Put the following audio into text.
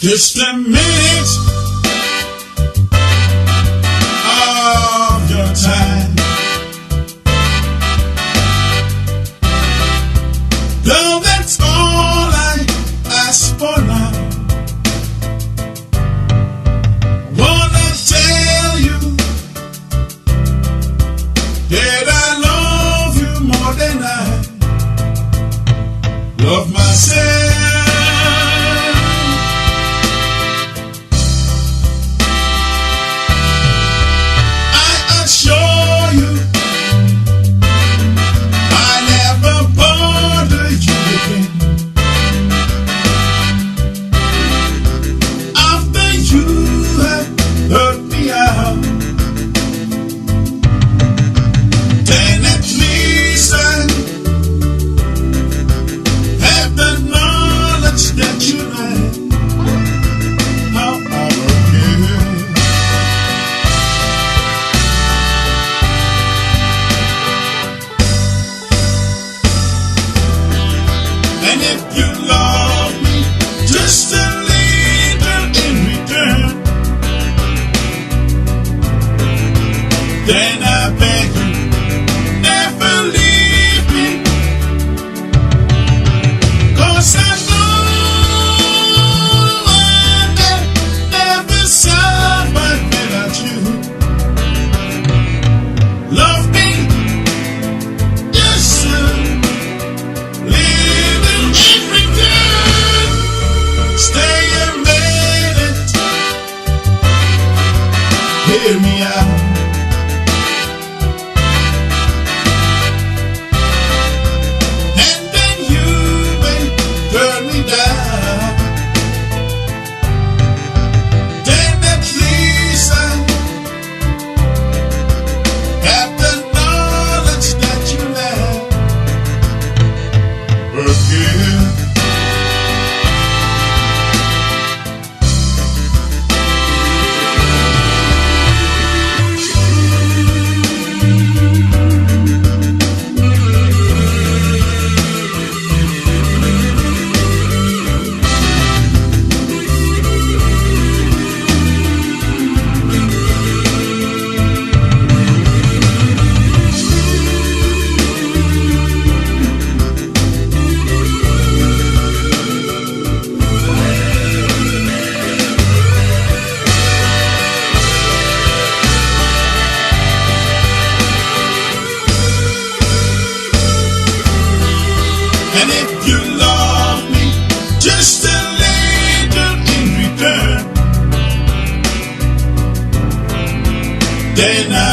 Just a minute of your time. Though that's all I ask for now. Wanna tell you that I love you more than I love myself. And if you love me just a little in return, then I beg you, never leave me. 'Cause I know I can never survive without you. Love me just a stay a minute, hear me out. And then you may turn me down. Then at least I have the knowledge that you never forgive. And if you love me just a little in return, then I